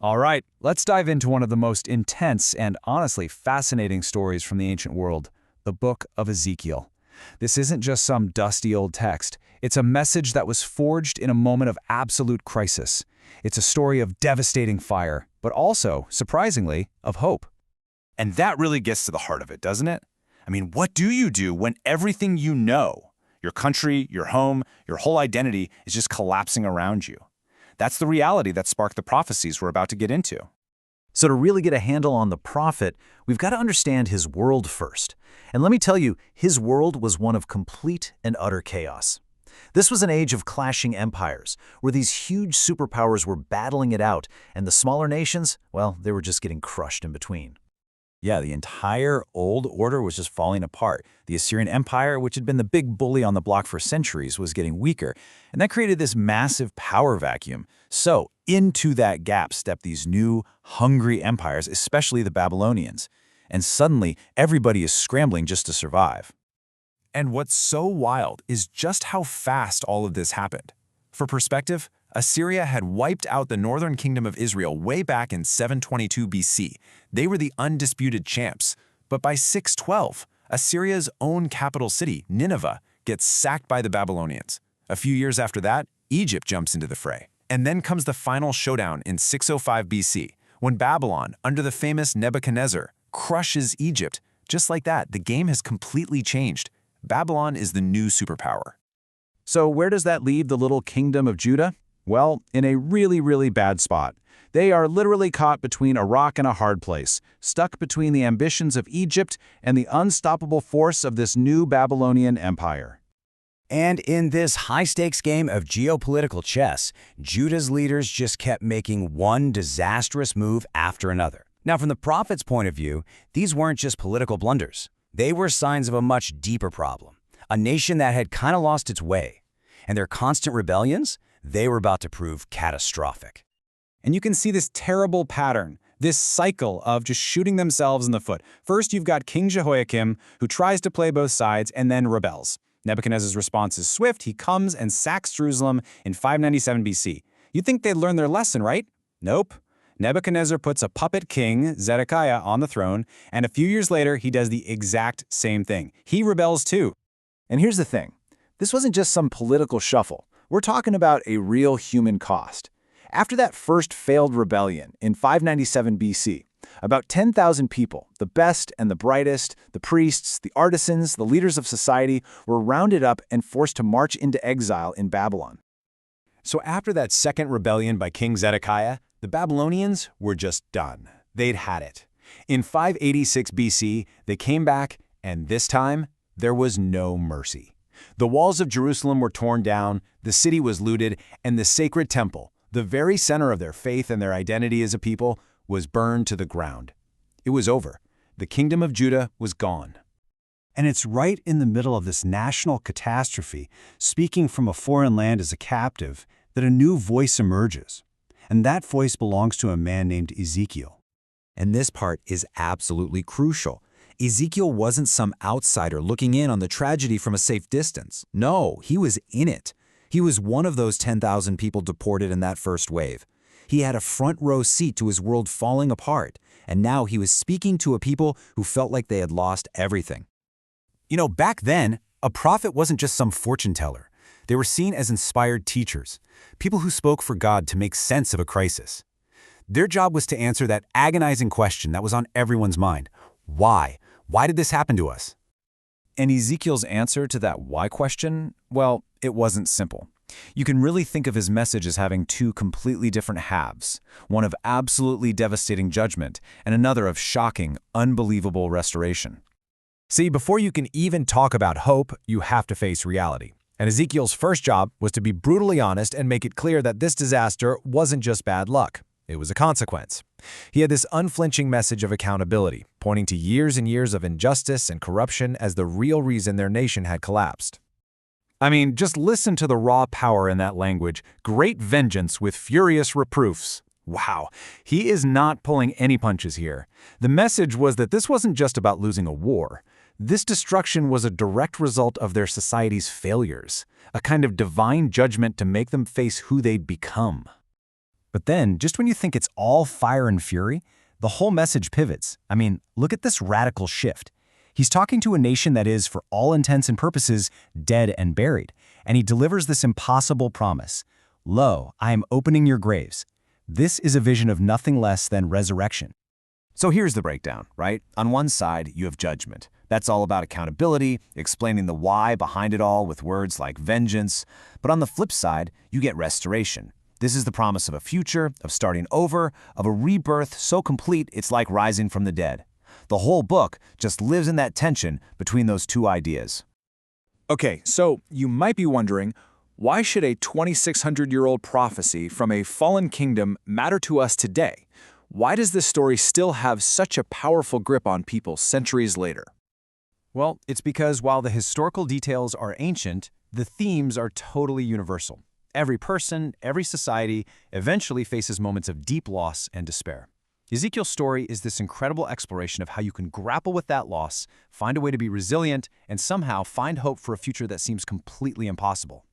All right, let's dive into one of the most intense and honestly fascinating stories from the ancient world, the Book of Ezekiel. This isn't just some dusty old text. It's a message that was forged in a moment of absolute crisis. It's a story of devastating fire, but also, surprisingly, of hope. And that really gets to the heart of it, doesn't it? I mean, what do you do when everything you know, your country, your home, your whole identity is just collapsing around you? That's the reality that sparked the prophecies we're about to get into. So to really get a handle on the prophet, we've got to understand his world first. And let me tell you, his world was one of complete and utter chaos. This was an age of clashing empires, where these huge superpowers were battling it out, and the smaller nations, well, they were just getting crushed in between. Yeah, the entire old order was just falling apart. The Assyrian Empire, which had been the big bully on the block for centuries, was getting weaker, and that created this massive power vacuum. So into that gap stepped these new, hungry empires, especially the Babylonians. And suddenly, everybody is scrambling just to survive. And what's so wild is just how fast all of this happened. For perspective, Assyria had wiped out the northern kingdom of Israel way back in 722 BC. They were the undisputed champs. But by 612, Assyria's own capital city, Nineveh, gets sacked by the Babylonians. A few years after that, Egypt jumps into the fray. And then comes the final showdown in 605 BC, when Babylon, under the famous Nebuchadnezzar, crushes Egypt. Just like that, the game has completely changed. Babylon is the new superpower. So where does that leave the little kingdom of Judah? Well, in a really bad spot. They are literally caught between a rock and a hard place, stuck between the ambitions of Egypt and the unstoppable force of this new Babylonian empire. And in this high-stakes game of geopolitical chess, Judah's leaders just kept making one disastrous move after another. Now, from the prophet's point of view, these weren't just political blunders. They were signs of a much deeper problem, a nation that had kind of lost its way. And their constant rebellions, they were about to prove catastrophic. And you can see this terrible pattern, this cycle of just shooting themselves in the foot. First, you've got King Jehoiakim, who tries to play both sides and then rebels. Nebuchadnezzar's response is swift. He comes and sacks Jerusalem in 597 BC. You'd think they'd learn their lesson, right? Nope. Nebuchadnezzar puts a puppet king, Zedekiah, on the throne, and a few years later, he does the exact same thing. He rebels too. And here's the thing. This wasn't just some political shuffle. We're talking about a real human cost. After that first failed rebellion in 597 BC, about 10,000 people, the best and the brightest, the priests, the artisans, the leaders of society, were rounded up and forced to march into exile in Babylon. So after that second rebellion by King Zedekiah, the Babylonians were just done. They'd had it. In 586 BC, they came back, and this time, there was no mercy. The walls of Jerusalem were torn down, the city was looted, and the sacred temple, the very center of their faith and their identity as a people, was burned to the ground. It was over. The kingdom of Judah was gone. And it's right in the middle of this national catastrophe, speaking from a foreign land as a captive, that a new voice emerges. And that voice belongs to a man named Ezekiel. And this part is absolutely crucial. Ezekiel wasn't some outsider looking in on the tragedy from a safe distance. No, he was in it. He was one of those 10,000 people deported in that first wave. He had a front row seat to his world falling apart, and now he was speaking to a people who felt like they had lost everything. You know, back then, a prophet wasn't just some fortune teller. They were seen as inspired teachers, people who spoke for God to make sense of a crisis. Their job was to answer that agonizing question that was on everyone's mind. Why? Why did this happen to us? And Ezekiel's answer to that why question, well, it wasn't simple. You can really think of his message as having two completely different halves, one of absolutely devastating judgment and another of shocking, unbelievable restoration. See, before you can even talk about hope, you have to face reality. And Ezekiel's first job was to be brutally honest and make it clear that this disaster wasn't just bad luck. It was a consequence. He had this unflinching message of accountability, pointing to years and years of injustice and corruption as the real reason their nation had collapsed. I mean, just listen to the raw power in that language. Great vengeance with furious reproofs. Wow, he is not pulling any punches here. The message was that this wasn't just about losing a war. This destruction was a direct result of their society's failures, a kind of divine judgment to make them face who they'd become. But then, just when you think it's all fire and fury, the whole message pivots. I mean, look at this radical shift. He's talking to a nation that is, for all intents and purposes, dead and buried, and he delivers this impossible promise. Lo, I am opening your graves. This is a vision of nothing less than resurrection. So here's the breakdown, right? On one side, you have judgment. That's all about accountability, explaining the why behind it all with words like vengeance. But on the flip side, you get restoration. This is the promise of a future, of starting over, of a rebirth so complete it's like rising from the dead. The whole book just lives in that tension between those two ideas. Okay, so you might be wondering, why should a 2,600-year-old prophecy from a fallen kingdom matter to us today? Why does this story still have such a powerful grip on people centuries later? Well, it's because while the historical details are ancient, the themes are totally universal. Every person, every society eventually faces moments of deep loss and despair. Ezekiel's story is this incredible exploration of how you can grapple with that loss, find a way to be resilient, and somehow find hope for a future that seems completely impossible.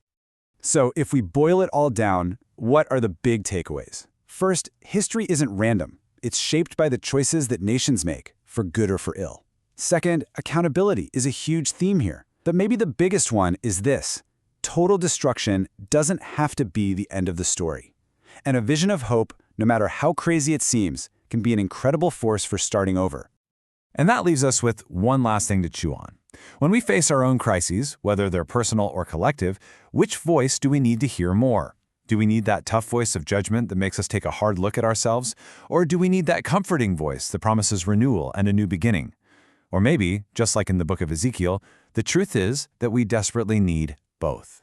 So if we boil it all down, what are the big takeaways? First, history isn't random. It's shaped by the choices that nations make, for good or for ill. Second, accountability is a huge theme here. But maybe the biggest one is this: total destruction doesn't have to be the end of the story. And a vision of hope, no matter how crazy it seems, can be an incredible force for starting over. And that leaves us with one last thing to chew on. When we face our own crises, whether they're personal or collective, which voice do we need to hear more? Do we need that tough voice of judgment that makes us take a hard look at ourselves? Or do we need that comforting voice that promises renewal and a new beginning? Or maybe, just like in the book of Ezekiel, the truth is that we desperately need both.